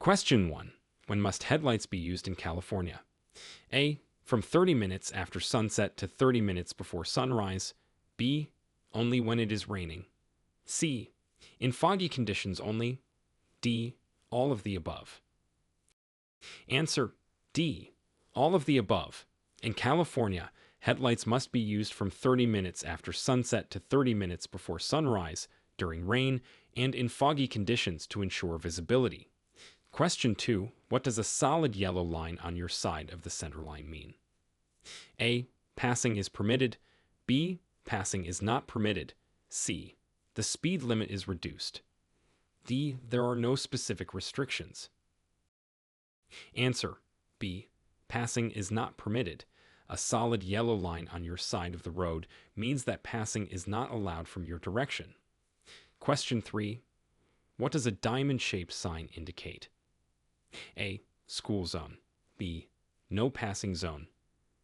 Question 1. When must headlights be used in California? A. From 30 minutes after sunset to 30 minutes before sunrise. B. Only when it is raining. C. In foggy conditions only. D. All of the above. Answer: D. All of the above. In California, headlights must be used from 30 minutes after sunset to 30 minutes before sunrise, during rain, and in foggy conditions to ensure visibility. Question 2. What does a solid yellow line on your side of the center line mean? A. Passing is permitted. B. Passing is not permitted. C. The speed limit is reduced. D. There are no specific restrictions. Answer: B. Passing is not permitted. A solid yellow line on your side of the road means that passing is not allowed from your direction. Question 3. What does a diamond-shaped sign indicate? A. School zone. B. No passing zone.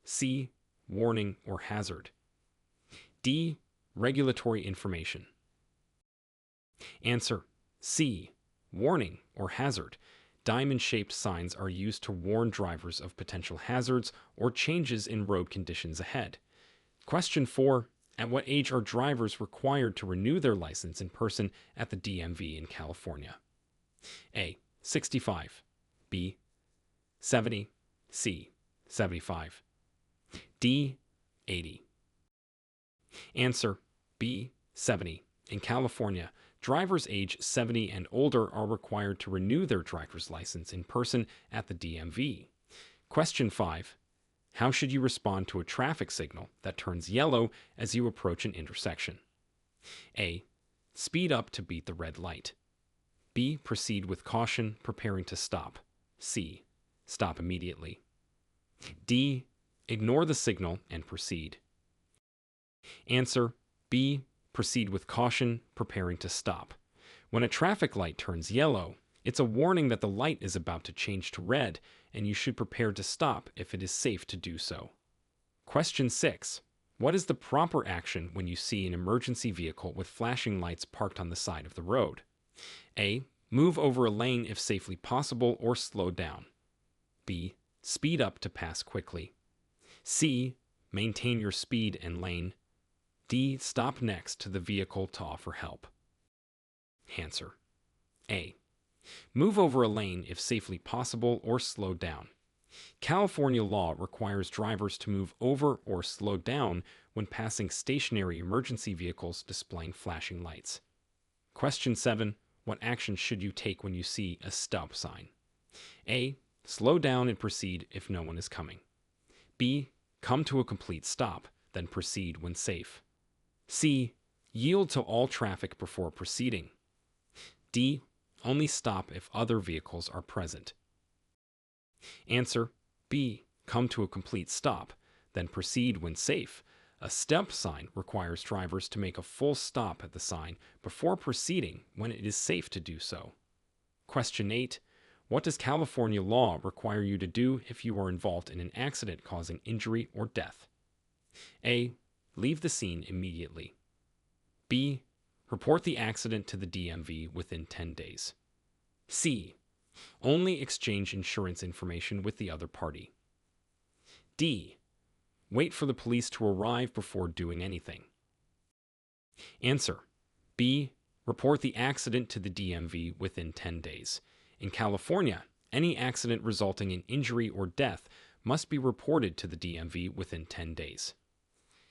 C. Warning or hazard. D. Regulatory information. Answer: C. Warning or hazard. Diamond-shaped signs are used to warn drivers of potential hazards or changes in road conditions ahead. Question 4. At what age are drivers required to renew their license in person at the DMV in California? A. 65. B. 70. C. 75. D. 80. Answer: B. 70. In California, drivers age 70 and older are required to renew their driver's license in person at the DMV. Question 5. How should you respond to a traffic signal that turns yellow as you approach an intersection? A. Speed up to beat the red light. B. Proceed with caution, preparing to stop. C. Stop immediately. D. Ignore the signal and proceed. Answer: B. Proceed with caution, preparing to stop. When a traffic light turns yellow, it's a warning that the light is about to change to red, and you should prepare to stop if it is safe to do so. Question 6. What is the proper action when you see an emergency vehicle with flashing lights parked on the side of the road? A. Move over a lane if safely possible or slow down. B. Speed up to pass quickly. C. Maintain your speed and lane. D. Stop next to the vehicle to offer help. Answer: A. Move over a lane if safely possible or slow down. California law requires drivers to move over or slow down when passing stationary emergency vehicles displaying flashing lights. Question 7. What action should you take when you see a stop sign? A. Slow down and proceed if no one is coming. B. Come to a complete stop, then proceed when safe. C. Yield to all traffic before proceeding. D. Only stop if other vehicles are present. Answer: B. Come to a complete stop, then proceed when safe. A stop sign requires drivers to make a full stop at the sign before proceeding when it is safe to do so. Question 8. What does California law require you to do if you are involved in an accident causing injury or death? A. Leave the scene immediately. B. Report the accident to the DMV within 10 days. C. Only exchange insurance information with the other party. D. Wait for the police to arrive before doing anything. Answer: B. Report the accident to the DMV within 10 days. In California, any accident resulting in injury or death must be reported to the DMV within 10 days.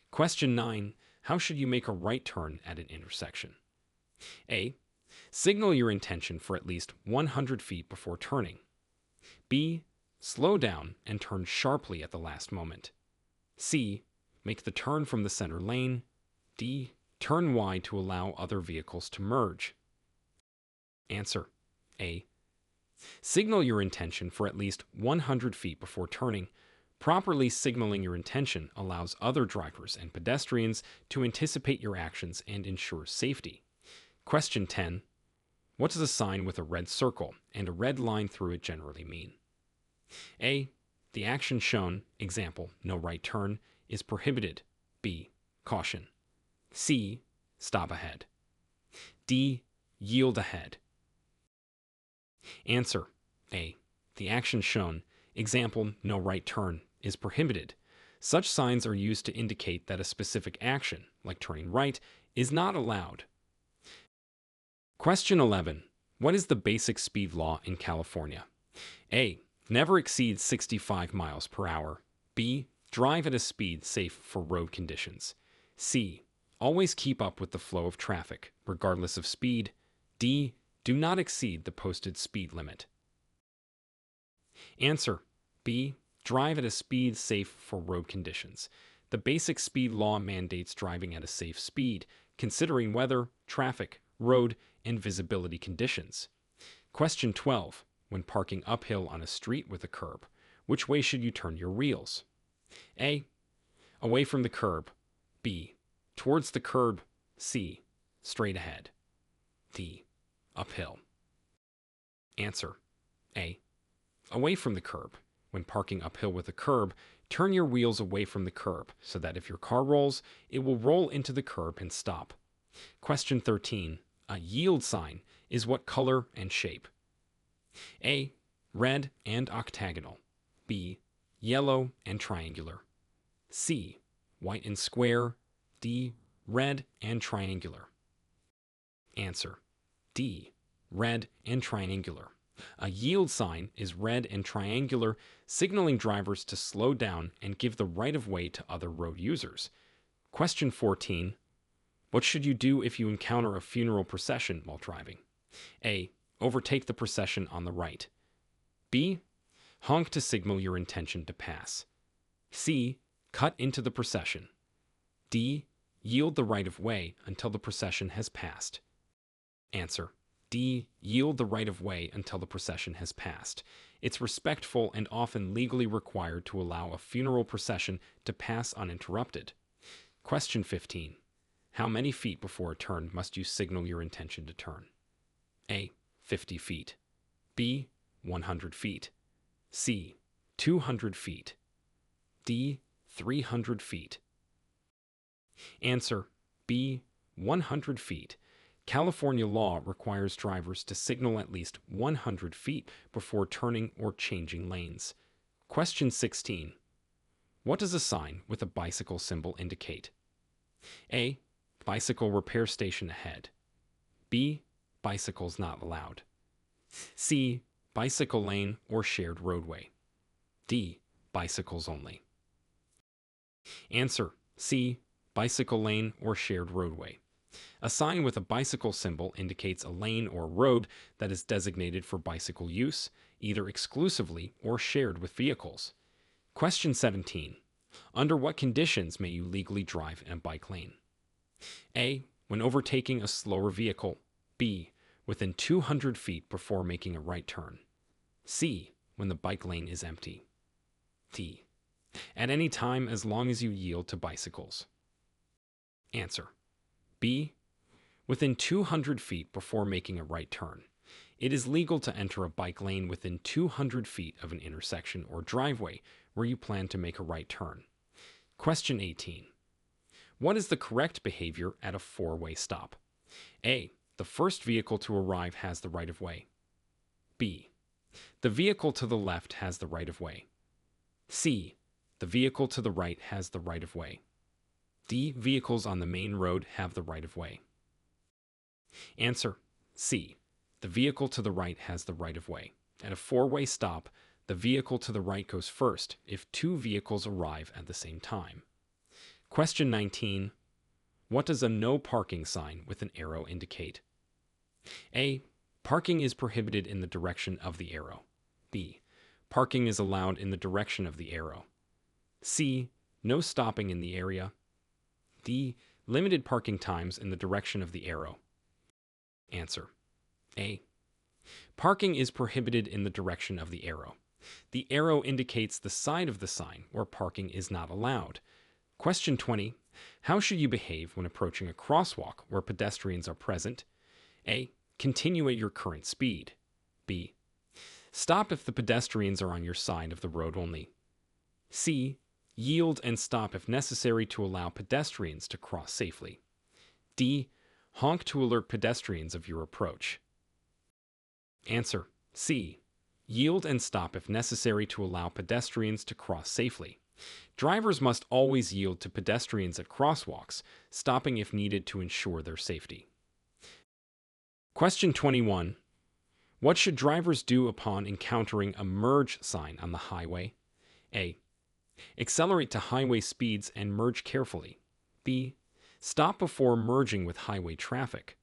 Question 9. How should you make a right turn at an intersection? A. Signal your intention for at least 100 feet before turning. B. Slow down and turn sharply at the last moment. C. Make the turn from the center lane. D. Turn wide to allow other vehicles to merge. Answer: A. Signal your intention for at least 100 feet before turning. Properly signaling your intention allows other drivers and pedestrians to anticipate your actions and ensure safety. Question 10. What does a sign with a red circle and a red line through it generally mean? A. The action shown, example, no right turn, is prohibited. B. Caution. C. Stop ahead. D. Yield ahead. Answer: A. The action shown, example, no right turn, is prohibited. Such signs are used to indicate that a specific action, like turning right, is not allowed. Question 11. What is the basic speed law in California? A. Never exceed 65 miles per hour. B. Drive at a speed safe for road conditions. C. Always keep up with the flow of traffic, regardless of speed. D. Do not exceed the posted speed limit. Answer. B. Drive at a speed safe for road conditions. The basic speed law mandates driving at a safe speed, considering weather, traffic, road, and visibility conditions. Question 12. When parking uphill on a street with a curb, which way should you turn your wheels? A. Away from the curb. B. Towards the curb. C. Straight ahead. D. Uphill. Answer. A. Away from the curb. When parking uphill with a curb, turn your wheels away from the curb so that if your car rolls, it will roll into the curb and stop. Question 13. A yield sign is what color and shape? A. Red and octagonal. B. Yellow and triangular. C. White and square. D. Red and triangular. Answer. D. Red and triangular. A yield sign is red and triangular, signaling drivers to slow down and give the right of way to other road users. Question 14. What should you do if you encounter a funeral procession while driving? A. Overtake the procession on the right. B. Honk to signal your intention to pass. C. Cut into the procession. D. Yield the right of way until the procession has passed. Answer. D. Yield the right of way until the procession has passed. It's respectful and often legally required to allow a funeral procession to pass uninterrupted. Question 15. How many feet before a turn must you signal your intention to turn? A. 50 feet. B. 100 feet. C. 200 feet. D. 300 feet. Answer. B. 100 feet. California law requires drivers to signal at least 100 feet before turning or changing lanes. Question 16. What does a sign with a bicycle symbol indicate? A. Bicycle repair station ahead. B. Bicycles not allowed. C. Bicycle lane or shared roadway. D. Bicycles only. Answer. C. Bicycle lane or shared roadway. A sign with a bicycle symbol indicates a lane or road that is designated for bicycle use, either exclusively or shared with vehicles. Question 17. Under what conditions may you legally drive in a bike lane? A. When overtaking a slower vehicle. B. Within 200 feet before making a right turn. C. When the bike lane is empty. D. At any time as long as you yield to bicycles. Answer. B. Within 200 feet before making a right turn. It is legal to enter a bike lane within 200 feet of an intersection or driveway where you plan to make a right turn. Question 18. What is the correct behavior at a four-way stop? A. The first vehicle to arrive has the right of way. B. The vehicle to the left has the right of way. C. The vehicle to the right has the right of way. D. Vehicles on the main road have the right of way. Answer. C. The vehicle to the right has the right of way. At a four-way stop, the vehicle to the right goes first if two vehicles arrive at the same time. Question 19. What does a no parking sign with an arrow indicate? A. Parking is prohibited in the direction of the arrow. B. Parking is allowed in the direction of the arrow. C. No stopping in the area. D. Limited parking times in the direction of the arrow. Answer. A. Parking is prohibited in the direction of the arrow. The arrow indicates the side of the sign where parking is not allowed. Question 20. How should you behave when approaching a crosswalk where pedestrians are present? A. Continue at your current speed. B. Stop if the pedestrians are on your side of the road only. C. Yield and stop if necessary to allow pedestrians to cross safely. D. Honk to alert pedestrians of your approach. Answer. C. Yield and stop if necessary to allow pedestrians to cross safely. Drivers must always yield to pedestrians at crosswalks, stopping if needed to ensure their safety. Question 21. What should drivers do upon encountering a merge sign on the highway? A. Accelerate to highway speeds and merge carefully. B. Stop before merging with highway traffic.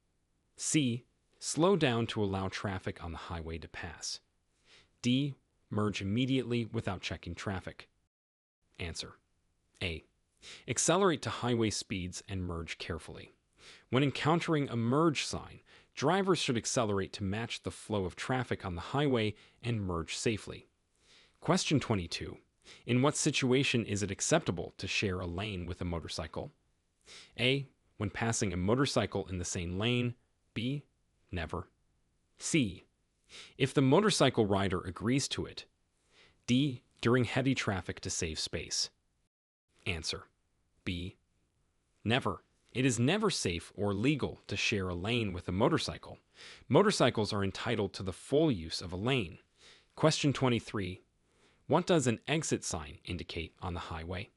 C. Slow down to allow traffic on the highway to pass. D. Merge immediately without checking traffic. Answer. A. Accelerate to highway speeds and merge carefully. When encountering a merge sign, drivers should accelerate to match the flow of traffic on the highway and merge safely. Question 22. In what situation is it acceptable to share a lane with a motorcycle? A. When passing a motorcycle in the same lane. B. Never. C. If the motorcycle rider agrees to it. D. During heavy traffic to save space. Answer. B. Never. It is never safe or legal to share a lane with a motorcycle. Motorcycles are entitled to the full use of a lane. Question 23. What does an exit sign indicate on the highway?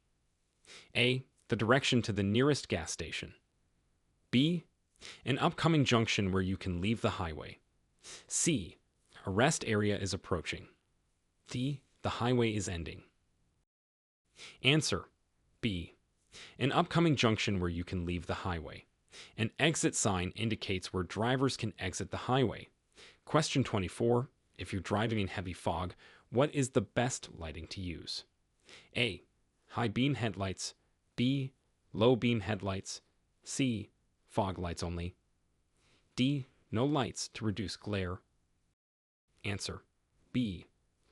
A. The direction to the nearest gas station. B. An upcoming junction where you can leave the highway. C. A rest area is approaching. D. The highway is ending. Answer. B. An upcoming junction where you can leave the highway. An exit sign indicates where drivers can exit the highway. Question 24. If you're driving in heavy fog, what is the best lighting to use? A. High beam headlights. B. Low beam headlights. C. Fog lights only. D. No lights to reduce glare. Answer. B.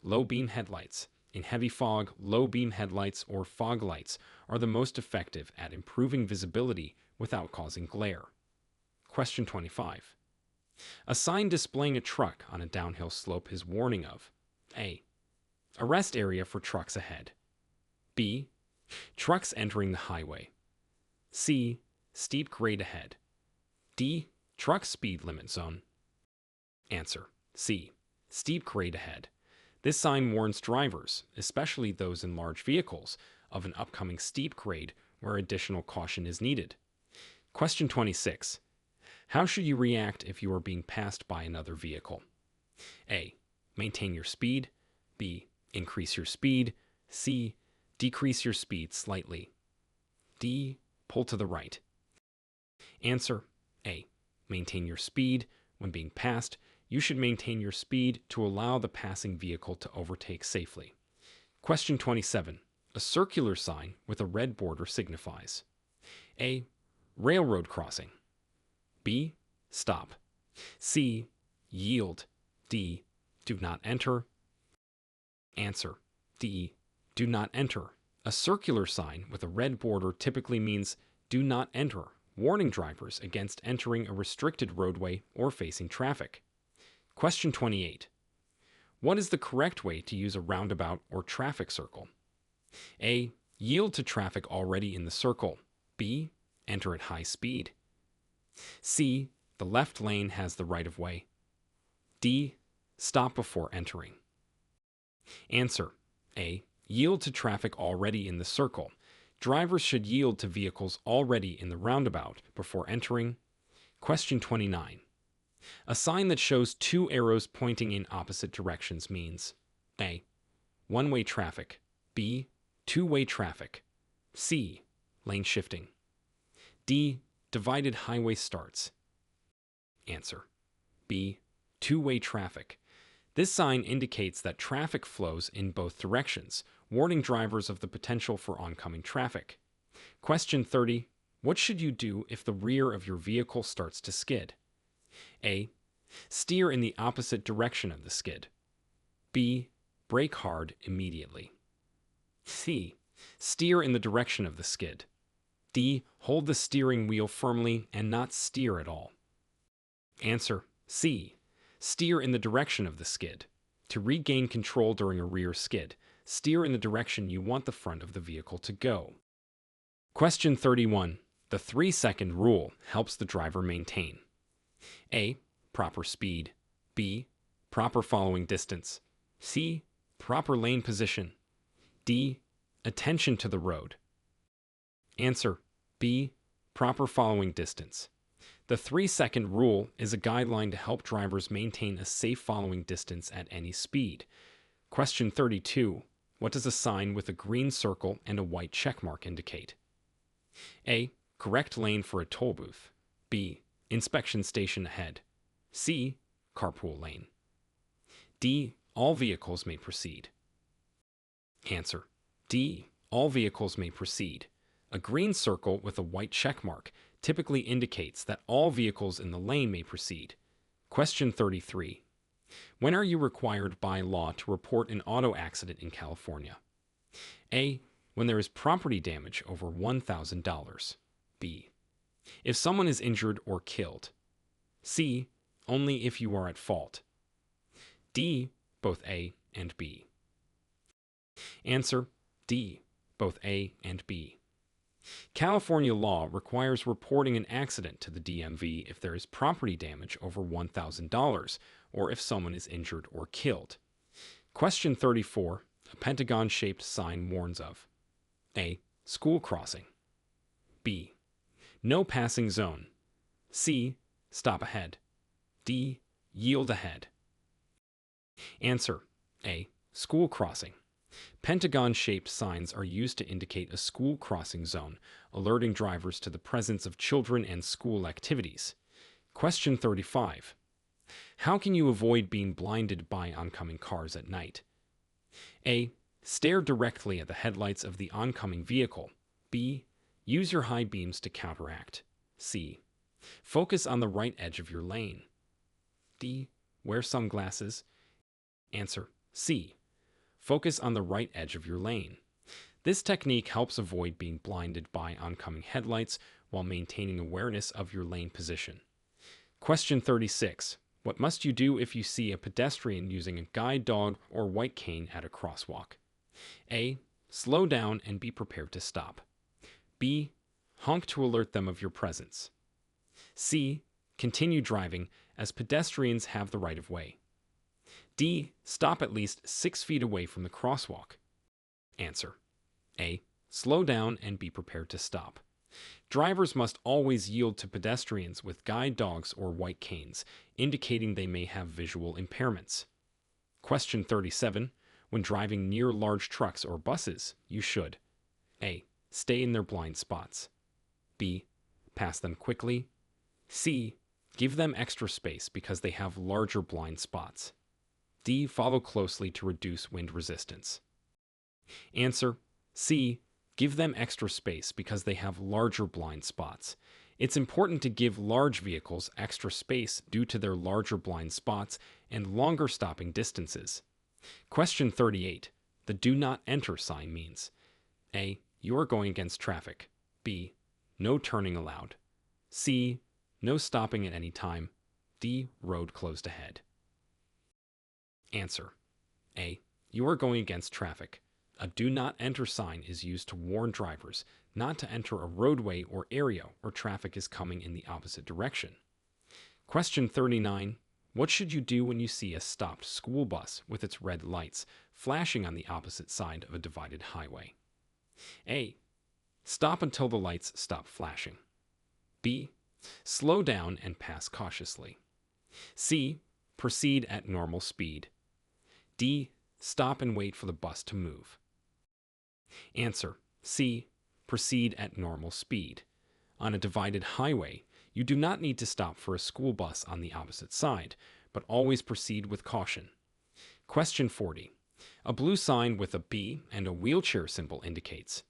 Low beam headlights. In heavy fog, low beam headlights or fog lights are the most effective at improving visibility without causing glare. Question 25. A sign displaying a truck on a downhill slope is warning of A. A rest area for trucks ahead. B. Trucks entering the highway. C. Steep grade ahead. D. Truck speed limit zone. Answer. C. Steep grade ahead. This sign warns drivers, especially those in large vehicles, of an upcoming steep grade where additional caution is needed. Question 26. How should you react if you are being passed by another vehicle? A. Maintain your speed. B. Increase your speed. C. Decrease your speed slightly. D. Pull to the right. Answer. A. Maintain your speed. When being passed, you should maintain your speed to allow the passing vehicle to overtake safely. Question 27. A circular sign with a red border signifies A. Railroad crossing. B. Stop. C. Yield. D. Do not enter. Answer. D. Do not enter. A circular sign with a red border typically means do not enter, warning drivers against entering a restricted roadway or facing traffic. Question 28. What is the correct way to use a roundabout or traffic circle? A. Yield to traffic already in the circle. B. Enter at high speed. C. The left lane has the right of way. D. Stop before entering. Answer. A. Yield to traffic already in the circle. Drivers should yield to vehicles already in the roundabout before entering. Question 29. A sign that shows two arrows pointing in opposite directions means A. One-way traffic. B. Two-way traffic. C. Lane shifting. D. Divided highway starts. Answer. B. Two-way traffic. This sign indicates that traffic flows in both directions, warning drivers of the potential for oncoming traffic. Question 30. What should you do if the rear of your vehicle starts to skid? A. Steer in the opposite direction of the skid. B. Brake hard immediately. C. Steer in the direction of the skid. D. Hold the steering wheel firmly and not steer at all. Answer. C. Steer in the direction of the skid. To regain control during a rear skid, steer in the direction you want the front of the vehicle to go. Question 31. The 3-second rule helps the driver maintain A. Proper speed. B. Proper following distance. C. Proper lane position. D. Attention to the road. Answer B. Proper following distance. The 3-second rule is a guideline to help drivers maintain a safe following distance at any speed. Question 32. What does a sign with a green circle and a white check mark indicate? A. Correct lane for a toll booth. B. Inspection station ahead. C. Carpool lane. D. All vehicles may proceed. Answer D. All vehicles may proceed. A green circle with a white check mark typically indicates that all vehicles in the lane may proceed. Question 33. When are you required by law to report an auto accident in California? A. When there is property damage over $1,000. B. If someone is injured or killed. C. Only if you are at fault. D. Both A and B. Answer D. Both A and B. California law requires reporting an accident to the DMV if there is property damage over $1,000 or if someone is injured or killed. Question 34. A pentagon-shaped sign warns of A. School crossing. B. No passing zone. C. Stop ahead. D. Yield ahead. Answer A. School crossing. Pentagon-shaped signs are used to indicate a school crossing zone, alerting drivers to the presence of children and school activities. Question 35. How can you avoid being blinded by oncoming cars at night? A. Stare directly at the headlights of the oncoming vehicle. B. Use your high beams to counteract. C. Focus on the right edge of your lane. D. Wear sunglasses. Answer C. Focus on the right edge of your lane. This technique helps avoid being blinded by oncoming headlights while maintaining awareness of your lane position. Question 36. What must you do if you see a pedestrian using a guide dog or white cane at a crosswalk? A. Slow down and be prepared to stop. B. Honk to alert them of your presence. C. Continue driving as pedestrians have the right of way. D. Stop at least 6 feet away from the crosswalk. Answer A. Slow down and be prepared to stop. Drivers must always yield to pedestrians with guide dogs or white canes, indicating they may have visual impairments. Question 37. When driving near large trucks or buses, you should A. Stay in their blind spots. B. Pass them quickly. C. Give them extra space because they have larger blind spots. D. Follow closely to reduce wind resistance. Answer C. Give them extra space because they have larger blind spots. It's important to give large vehicles extra space due to their larger blind spots and longer stopping distances. Question 38. The do not enter sign means A. You are going against traffic. B. No turning allowed. C. No stopping at any time. D. Road closed ahead. Answer A. You are going against traffic. A do not enter sign is used to warn drivers not to enter a roadway or area where traffic is coming in the opposite direction. Question 39. What should you do when you see a stopped school bus with its red lights flashing on the opposite side of a divided highway? A. Stop until the lights stop flashing. B. Slow down and pass cautiously. C. Proceed at normal speed. D. Stop and wait for the bus to move. Answer C. Proceed at normal speed. On a divided highway, you do not need to stop for a school bus on the opposite side, but always proceed with caution. Question 40. A blue sign with a B and a wheelchair symbol indicates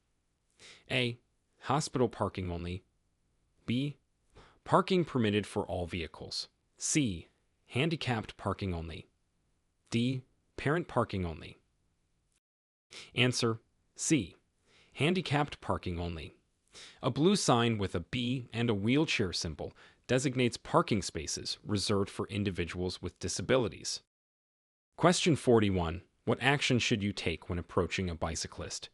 A. Hospital parking only. B. Parking permitted for all vehicles. C. Handicapped parking only. D. Parent parking only. Answer C. Handicapped parking only. A blue sign with a B and a wheelchair symbol designates parking spaces reserved for individuals with disabilities. Question 41. What action should you take when approaching a bicyclist?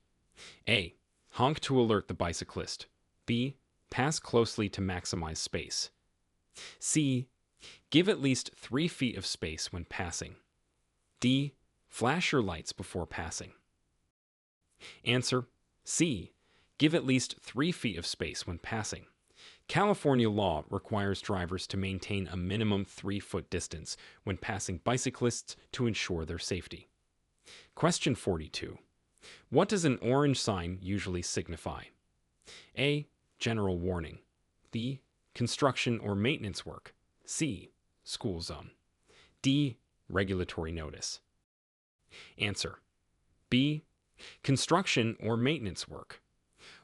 A. Honk to alert the bicyclist. B. Pass closely to maximize space. C. Give at least 3 feet of space when passing. D. Flash your lights before passing. Answer C. Give at least 3 feet of space when passing. California law requires drivers to maintain a minimum 3-foot distance when passing bicyclists to ensure their safety. Question 42. What does an orange sign usually signify? A. General warning. B. Construction or maintenance work. C. School zone. D. Regulatory notice. Answer B. Construction or maintenance work.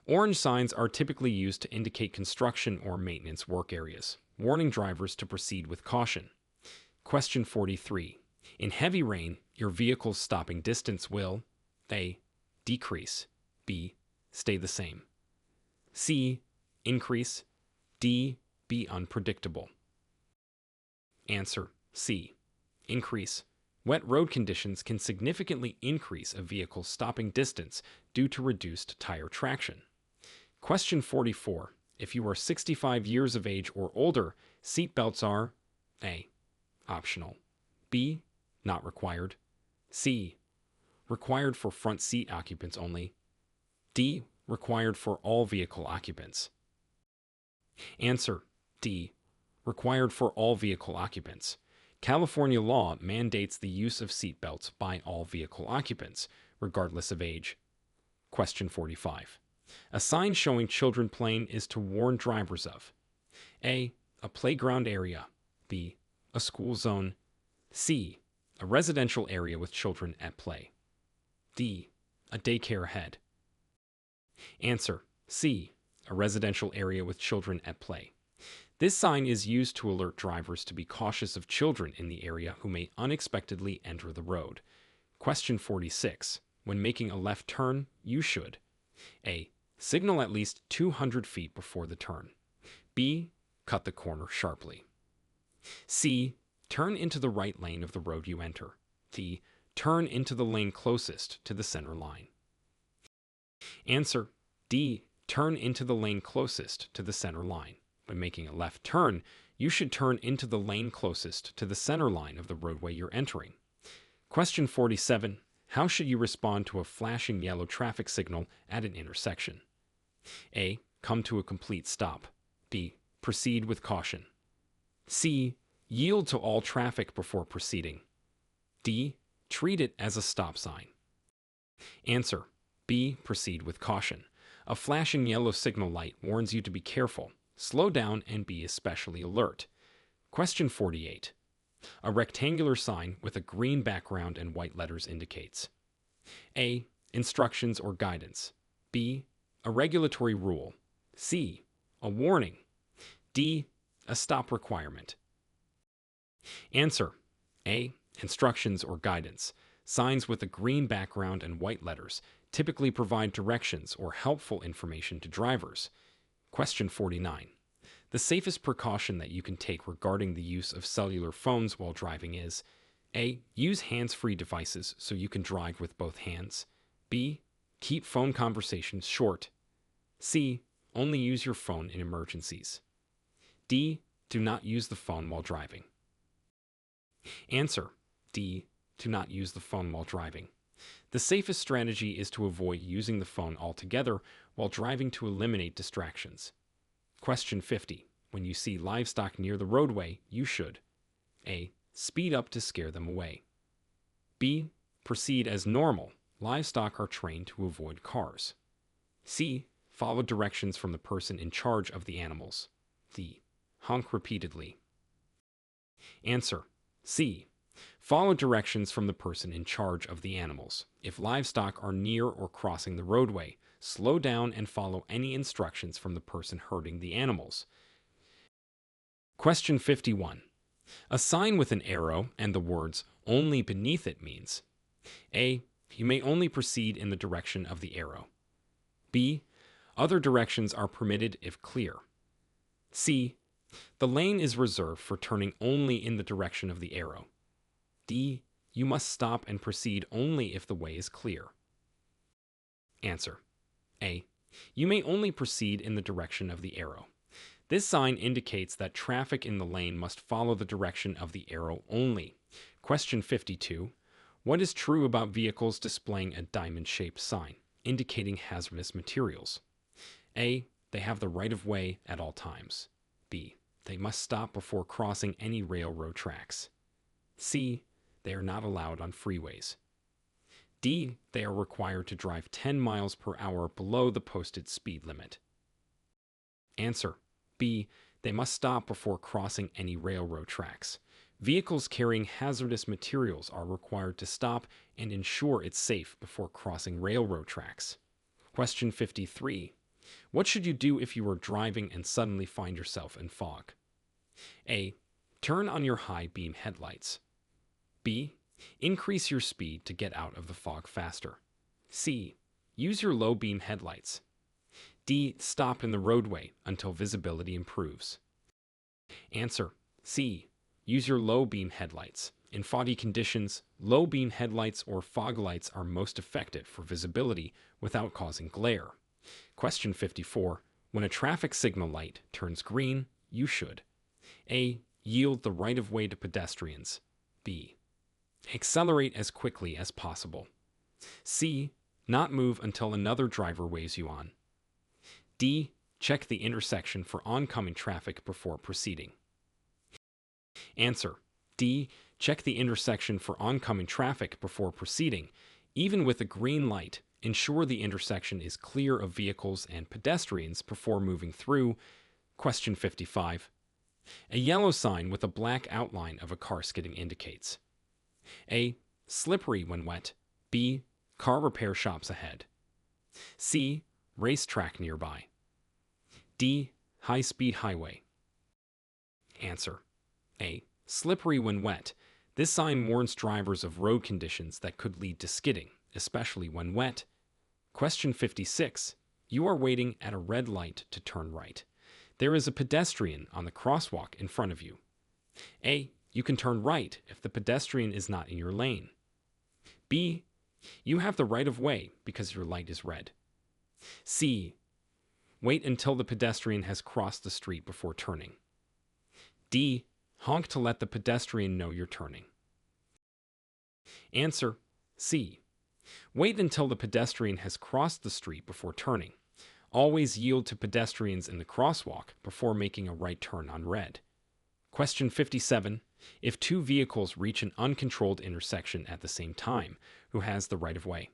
Orange signs are typically used to indicate construction or maintenance work areas, warning drivers to proceed with caution. Question 43. In heavy rain, your vehicle's stopping distance will A. Decrease. B. Stay the same. C. Increase. D. Be unpredictable. Answer C. Increase. Wet road conditions can significantly increase a vehicle's stopping distance due to reduced tire traction. Question 44. If you are 65 years of age or older, seat belts are A. Optional. B. Not required. C. Required for front seat occupants only. D. Required for all vehicle occupants. Answer D. Required for all vehicle occupants. California law mandates the use of seat belts by all vehicle occupants, regardless of age. Question 45. A sign showing children playing is to warn drivers of A. A playground area. B. A school zone. C. A residential area with children at play. D. A daycare ahead. Answer C. A residential area with children at play. This sign is used to alert drivers to be cautious of children in the area who may unexpectedly enter the road. Question 46. When making a left turn, you should A. Signal at least 200 feet before the turn. B. Cut the corner sharply. C. Turn into the right lane of the road you enter. D. Turn into the lane closest to the center line. Answer D. Turn into the lane closest to the center line. When making a left turn, you should turn into the lane closest to the center line of the roadway you're entering. Question 47. How should you respond to a flashing yellow traffic signal at an intersection? A. Come to a complete stop. B. Proceed with caution. C. Yield to all traffic before proceeding. D. Treat it as a stop sign. Answer B. Proceed with caution. A flashing yellow signal light warns you to be careful, slow down, and be especially alert. Question 48. A rectangular sign with a green background and white letters indicates A. Instructions or guidance. B. A regulatory rule. C. A warning. D. A stop requirement. Answer A. Instructions or guidance. Signs with a green background and white letters typically provide directions or helpful information to drivers. Question 49. The safest precaution that you can take regarding the use of cellular phones while driving is A. Use hands-free devices so you can drive with both hands. B. Keep phone conversations short. C. Only use your phone in emergencies. D. Do not use the phone while driving. Answer D. Do not use the phone while driving. The safest strategy is to avoid using the phone altogether while driving to eliminate distractions. Question 50. When you see livestock near the roadway, you should A. Speed up to scare them away. B. Proceed as normal. Livestock are trained to avoid cars. C. Follow directions from the person in charge of the animals. D. Honk repeatedly. Answer C. Follow directions from the person in charge of the animals. If livestock are near or crossing the roadway, slow down and follow any instructions from the person herding the animals. Question 51. A sign with an arrow and the words "only" beneath it means A. You may only proceed in the direction of the arrow. B. Other directions are permitted if clear. C. The lane is reserved for turning only in the direction of the arrow. D. You must stop and proceed only if the way is clear. Answer A. You may only proceed in the direction of the arrow. This sign indicates that traffic in the lane must follow the direction of the arrow only. Question 52. What is true about vehicles displaying a diamond-shaped sign indicating hazardous materials? A. They have the right of way at all times. B. They must stop before crossing any railroad tracks. C. They are not allowed on freeways. D. They are required to drive 10 miles per hour below the posted speed limit. Answer. B. They must stop before crossing any railroad tracks. Vehicles carrying hazardous materials are required to stop and ensure it's safe before crossing railroad tracks. Question 53. What should you do if you are driving and suddenly find yourself in fog? A. Turn on your high beam headlights. B. Increase your speed to get out of the fog faster. C. Use your low beam headlights. D. Stop in the roadway until visibility improves. Answer. C. Use your low beam headlights. In foggy conditions, low beam headlights or fog lights are most effective for visibility without causing glare. Question 54. When a traffic signal light turns green, you should A. Yield the right of way to pedestrians. B. Accelerate as quickly as possible. C. Not move until another driver waves you on. D. Check the intersection for oncoming traffic before proceeding. Answer. D. Check the intersection for oncoming traffic before proceeding. Even with a green light, ensure the intersection is clear of vehicles and pedestrians before moving through. Question 55. A yellow sign with a black outline of a car skidding indicates A. Slippery when wet. B. Car repair shops ahead. C. Racetrack nearby. D. High-speed highway. Answer. A. Slippery when wet. This sign warns drivers of road conditions that could lead to skidding, especially when wet. Question 56. You are waiting at a red light to turn right. There is a pedestrian on the crosswalk in front of you. A. You can turn right if the pedestrian is not in your lane. B. You have the right of way because your light is red. C. Wait until the pedestrian has crossed the street before turning. D. Honk to let the pedestrian know you're turning. Answer. C. Wait until the pedestrian has crossed the street before turning. Always yield to pedestrians in the crosswalk before making a right turn on red. Question 57. If two vehicles reach an uncontrolled intersection at the same time, who has the right of way?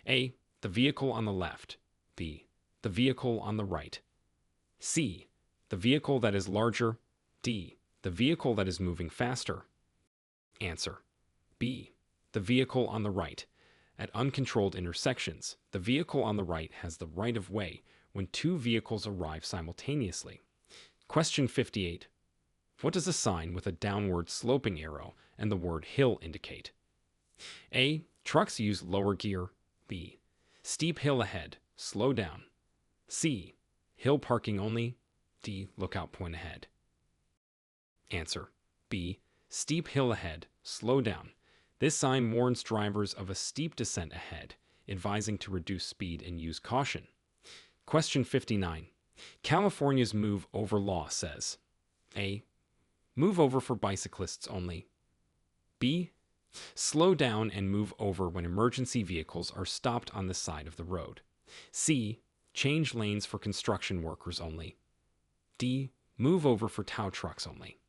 A. The vehicle on the left. B. The vehicle on the right. C. The vehicle that is larger. D. The vehicle that is moving faster. Answer. B. The vehicle on the right. At uncontrolled intersections, the vehicle on the right has the right of way when two vehicles arrive simultaneously. Question 58. What does a sign with a downward sloping arrow and the word hill indicate? A. Trucks use lower gear. B. Steep hill ahead. Slow down. C. Hill parking only. D. Lookout point ahead. Answer. B. Steep hill ahead. Slow down. This sign warns drivers of a steep descent ahead, advising to reduce speed and use caution. Question 59. California's move over law says A. Move over for bicyclists only. B. Slow down and move over when emergency vehicles are stopped on the side of the road. C. Change lanes for construction workers only. D. Move over for tow trucks only.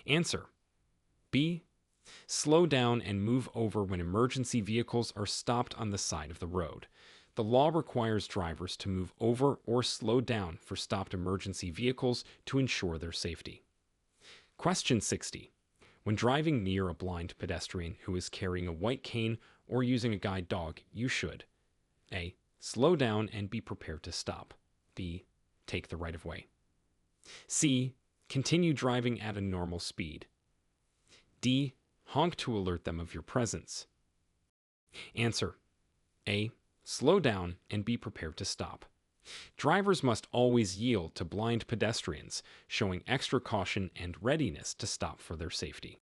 Answer. B. Slow down and move over when emergency vehicles are stopped on the side of the road. The law requires drivers to move over or slow down for stopped emergency vehicles to ensure their safety. Question 60. When driving near a blind pedestrian who is carrying a white cane or using a guide dog, you should A. Slow down and be prepared to stop. B. Take the right of way. C. Continue driving at a normal speed. D. Honk to alert them of your presence. Answer. A. Slow down and be prepared to stop. Drivers must always yield to blind pedestrians, showing extra caution and readiness to stop for their safety.